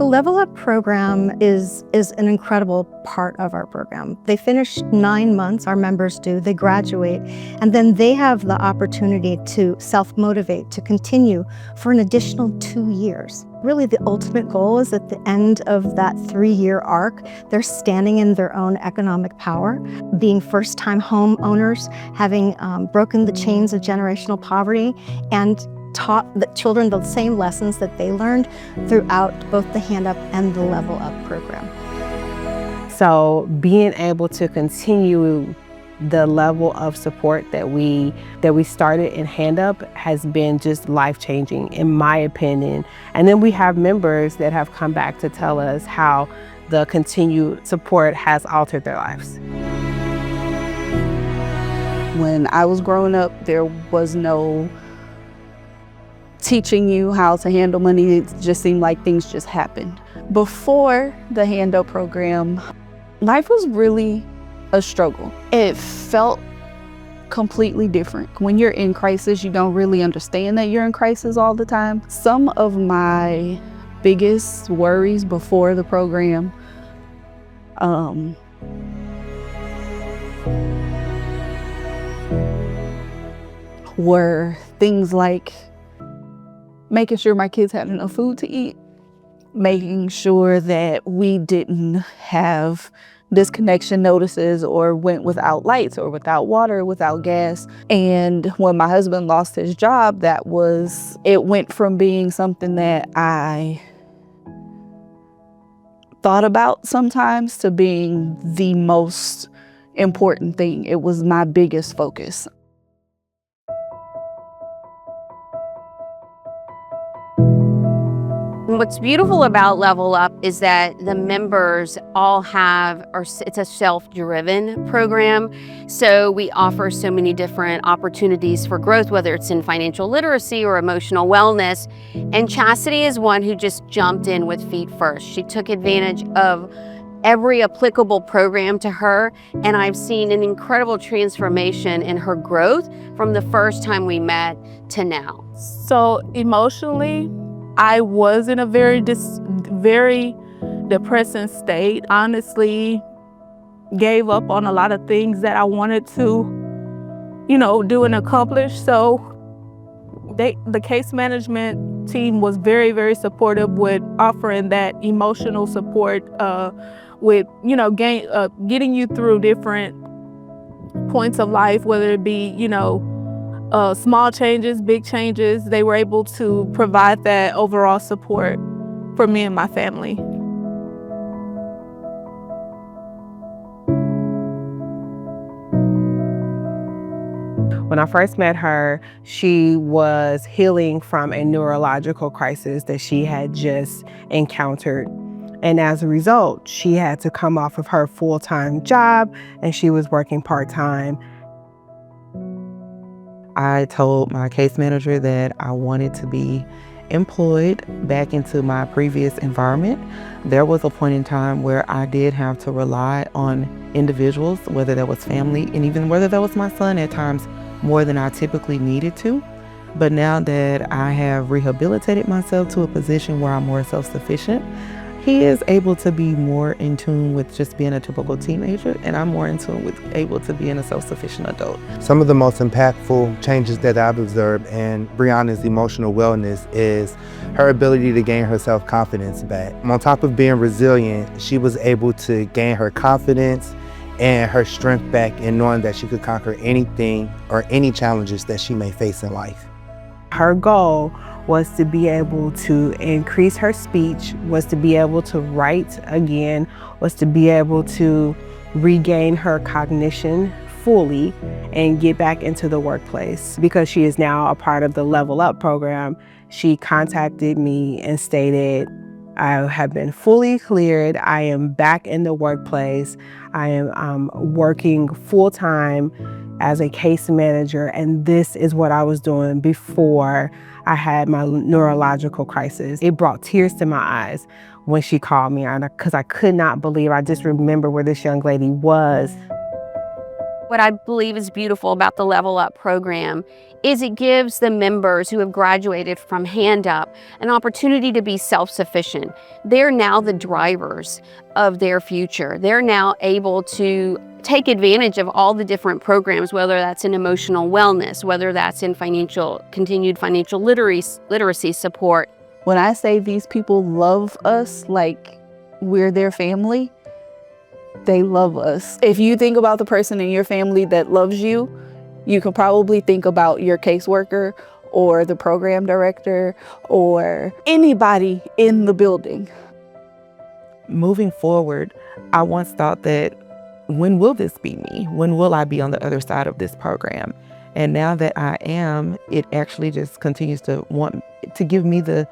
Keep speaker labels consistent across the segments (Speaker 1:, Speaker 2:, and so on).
Speaker 1: Level Up program is an incredible part of our program. They finish 9 months, our members do, they graduate, and then they have the opportunity to self-motivate, to continue for an additional 2 years. Really, the ultimate goal is at the end of that 3-year arc, they're standing in their own economic power, being first-time homeowners, having broken the chains of generational poverty, and taught the children the same lessons that they learned throughout both the Hand Up and the Level Up program.
Speaker 2: So being able to continue the level of support that we started in Hand Up has been just life-changing, in my opinion. And then we have members that have come back to tell us how the continued support has altered their lives.
Speaker 3: When I was growing up, there was no teaching you how to handle money. It just seemed like things just happened. Before the Hand Up program, life was really a struggle. It felt completely different. When you're in crisis, you don't really understand that you're in crisis all the time. Some of my biggest worries before the program were things like making sure my kids had enough food to eat, making sure that we didn't have disconnection notices or went without lights or without water, without gas. And when my husband lost his job, it went from being something that I thought about sometimes to being the most important thing. It was my biggest focus.
Speaker 4: What's beautiful about Level Up is that the members all it's a self-driven program. So we offer so many different opportunities for growth, whether it's in financial literacy or emotional wellness. And Chastity is one who just jumped in with feet first. She took advantage of every applicable program to her, and I've seen an incredible transformation in her growth from the first time we met to now.
Speaker 5: So emotionally, I was in a very depressing state. Honestly, gave up on a lot of things that I wanted to, do and accomplish. So the case management team was very, very supportive with offering that emotional support, with, getting you through different points of life, whether it be, small changes, big changes. They were able to provide that overall support for me and my family.
Speaker 2: When I first met her, she was healing from a neurological crisis that she had just encountered. And as a result, she had to come off of her full-time job and she was working part-time.
Speaker 6: I told my case manager that I wanted to be employed back into my previous environment. There was a point in time where I did have to rely on individuals, whether that was family and even whether that was my son at times, more than I typically needed to. But now that I have rehabilitated myself to a position where I'm more self-sufficient, he is able to be more in tune with just being a typical teenager, and I'm more in tune with able to being a self-sufficient adult.
Speaker 7: Some of the most impactful changes that I've observed in Brianna's emotional wellness is her ability to gain her self-confidence back. On top of being resilient, she was able to gain her confidence and her strength back in knowing that she could conquer anything or any challenges that she may face in life.
Speaker 2: Her goal was to be able to increase her speech, was to be able to write again, was to be able to regain her cognition fully and get back into the workplace. Because she is now a part of the Level Up program, she contacted me and stated, I have been fully cleared. I am back in the workplace. I am working full-time as a case manager, and this is what I was doing before I had my neurological crisis. It brought tears to my eyes when she called me, because I could not believe. I just remember where this young lady was.
Speaker 4: What I believe is beautiful about the Level Up program is it gives the members who have graduated from Hand Up an opportunity to be self-sufficient. They're now the drivers of their future. They're now able to take advantage of all the different programs, whether that's in emotional wellness, whether that's in continued financial literacy support.
Speaker 3: When I say these people love us like we're their family, they love us. If you think about the person in your family that loves you, you can probably think about your caseworker or the program director or anybody in the building.
Speaker 6: Moving forward, I once thought that, when will this be me? When will I be on the other side of this program? And now that I am, it actually just continues to want to give me the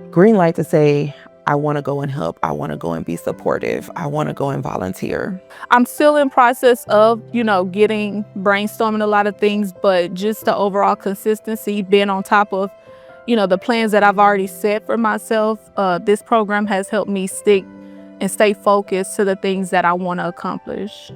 Speaker 6: green light to say, I want to go and help. I want to go and be supportive. I want to go and volunteer.
Speaker 5: I'm still in process of, brainstorming a lot of things, but just the overall consistency, being on top of, the plans that I've already set for myself. This program has helped me stick and stay focused to the things that I want to accomplish.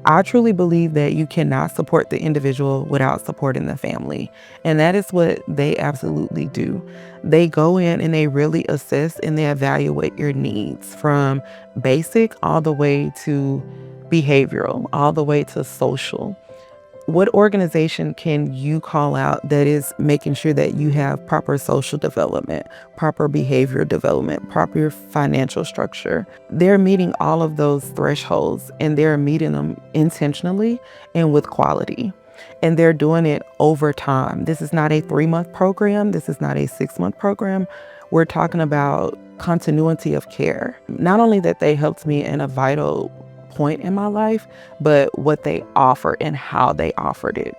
Speaker 6: I truly believe that you cannot support the individual without supporting the family. And that is what they absolutely do. They go in and they really assess and they evaluate your needs, from basic all the way to behavioral, all the way to social. What organization can you call out that is making sure that you have proper social development, proper behavior development, proper financial structure? They're meeting all of those thresholds, and they're meeting them intentionally and with quality. And they're doing it over time. This is not a 3-month program. This is not a 6-month program. We're talking about continuity of care. Not only that they helped me in a vital point in my life, but what they offer and how they offered it.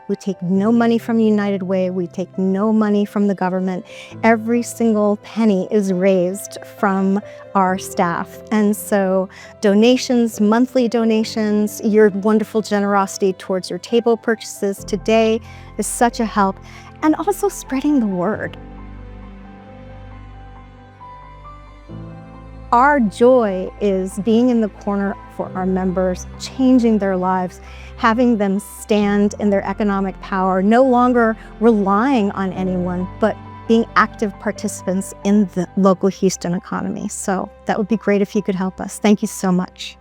Speaker 1: We take no money from United Way. We take no money from the government. Every single penny is raised from our staff. And so donations, monthly donations, your wonderful generosity towards your table purchases today is such a help. And also spreading the word. Our joy is being in the corner for our members, changing their lives, having them stand in their economic power, no longer relying on anyone, but being active participants in the local Houston economy. So that would be great if you could help us. Thank you so much.